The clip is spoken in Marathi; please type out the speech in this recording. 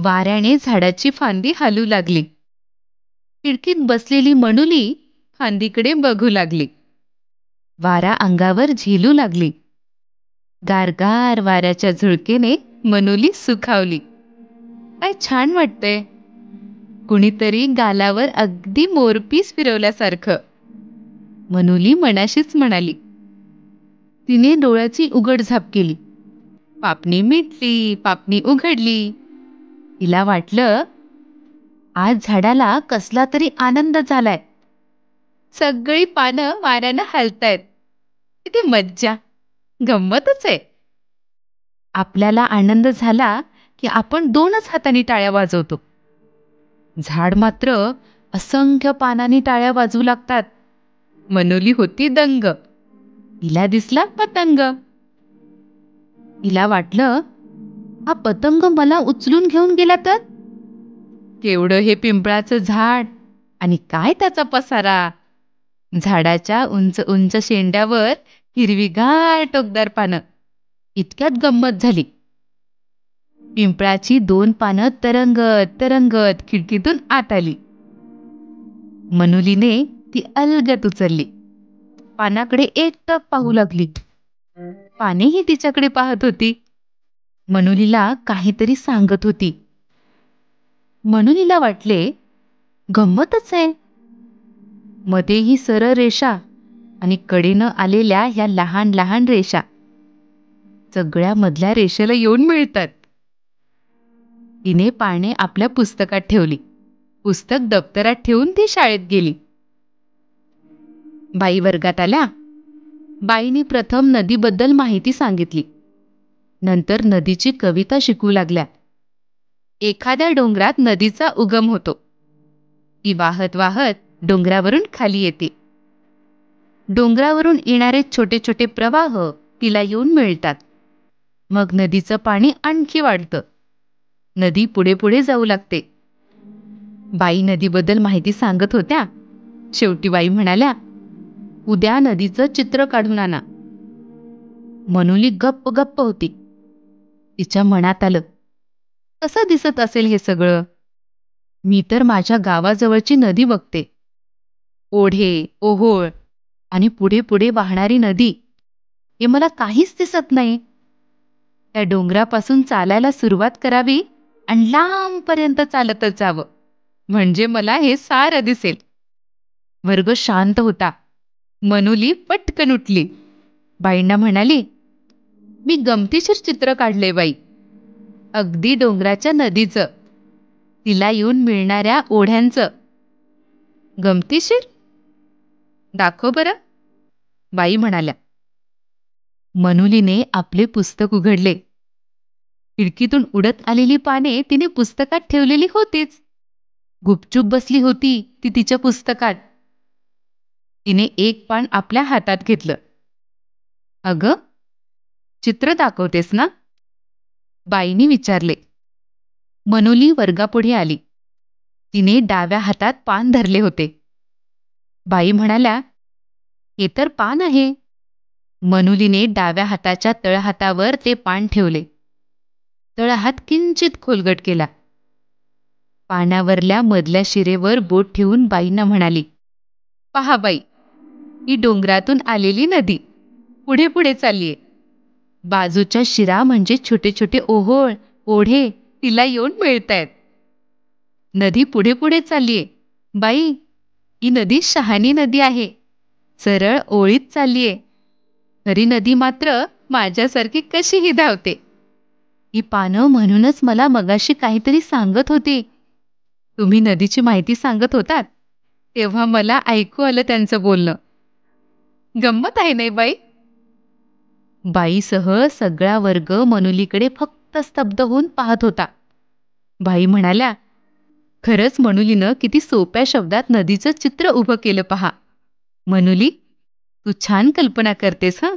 वाऱ्याने झाडाची फांदी हलू लागली. खिडकीत बसलेली मनुली फांदीकडे बघू लागली. वारा अंगावर झेलू लागली. गारगार वाऱ्याच्या झुळकेने मनुली सुखावली. काय छान वाटतंय. कुणीतरी गालावर अगदी मोरपीस फिरवल्यासारखं, मनुली मनाशीच म्हणाली. तिने डोळ्याची उघडझाप केली. पापणी मिटली, पापणी उघडली. तिला वाटलं, आज झाडाला कसला तरी आनंद झालाय. सगळी पानं वाऱ्यानं हलतायत. किती मज्जा, गंमतच आहे. आपल्याला आनंद झाला की आपण 2च हातांनी टाळ्या वाजवतो. झाड मात्र असंख्य पानांनी टाळ्या वाजवू लागतात. मनुली होती दंग. तिला दिसला पतंग. तिला वाटलं, हा पतंग मला उचलून घेऊन गेला तर? केवढं हे पिंपळाचं झाड आणि काय त्याचा पसारा. झाडाच्या उंच उंच शेंड्यावर हिरवीगार टोकदार पानं. इतक्यात गंमत झाली. पिंपळाची 2 पानं तरंगत तरंगत खिडकीतून आत आली. मनुलीने ती अलगद उचलली. पानाकडे एकटक पाहू लागली. पानेही तिच्याकडे पाहत होती. मनुलीला काहीतरी सांगत होती. मनुलीला वाटले, गंमतच आहे. मध्ये ही सरळ रेषा आणि कडेनं आलेल्या ह्या लहान लहान रेषा सगळ्या मधल्या रेषेला येऊन मिळतात. तिने पाने आपल्या पुस्तकात ठेवली. पुस्तक दप्तरात ठेवून ती शाळेत गेली. बाई वर्गात आल्या. बाईंनी प्रथम नदीबद्दल माहिती सांगितली. नंतर नदीची कविता शिकवू लागल्या. एखाद्या डोंगरात नदीचा उगम होतो. ती वाहत वाहत डोंगरावरून खाली येते. डोंगरावरून येणारे छोटे छोटे प्रवाह तिला येऊन मिळतात. मग नदीचं पाणी आणखी वाढतं. नदी पुढे पुढे जाऊ लागते. बाई नदीबद्दल माहिती सांगत होत्या. शेवटी बाई म्हणाल्या, उद्या नदीचं चित्र काढून आणा. मनुली गप्प गप्प होती. तिच्या मनात आलं, कसं दिसत असेल हे सगळं. मी तर माझ्या गावाजवळची नदी बघते. ओढे, ओहोळ आणि पुढे पुढे वाहणारी नदी, हे मला काहीच दिसत नाही. त्या डोंगरापासून चालायला सुरुवात करावी आणि लांबपर्यंत चालतच जावं, म्हणजे मला हे सारं दिसेल. वर्ग शांत होता. मनुली पटकन उठली. बाईंना म्हणाली, मी गमतीशीर चित्र काढले बाई. अगदी डोंगराच्या नदीचं, तिला येऊन मिळणाऱ्या ओढ्यांचं. गमतीशीर? दाखव बरं, बाई म्हणाल्या. मनुलीने आपले पुस्तक उघडले. खिडकीतून उडत आलेली पाने तिने पुस्तकात ठेवलेली होतीच. गुपचूप बसली होती ती तिच्या पुस्तकात. तिने एक पान आपल्या हातात घेतलं. अगं, चित्र दाखवतेस ना? बाईंनी विचारले. मनुली वर्गापुढे आली. तिने डाव्या हातात पान धरले होते. बाई म्हणाल्या, हे तर पान आहे. मनुलीने डाव्या हाताच्या तळहातावर ते पान ठेवले. तळहात किंचित खोलगट केला. पानावरल्या मधल्या शिरेवर बोट ठेवून बाईंना म्हणाली, पहा बाई, ही डोंगरातून आलेली नदी पुढे पुढे चाललीये. बाजूच्या शिरा म्हणजे छोटे छोटे ओहोळ, ओढे तिला येऊन मिळतायत. नदी पुढे पुढे चाललीये. बाई, ही नदी शहाणी नदी आहे. सरळ ओळीत चाललीये. खरी नदी मात्र माझ्यासारखी कशीही धावते. ही पानं म्हणूनच मला मगाशी काहीतरी सांगत होती. तुम्ही नदीची माहिती सांगत होतात तेव्हा मला ऐकू आलं त्यांचं बोलणं. गंमत आहे नाही बाई? बाईसह सगळा वर्ग मनुलीकडे फक्त स्तब्ध होऊन पाहत होता. बाई म्हणाल्या, खरंच मनुलीनं किती सोप्या शब्दात नदीचं चित्र उभं केलं पहा. मनुली, तू छान कल्पना करतेस हं.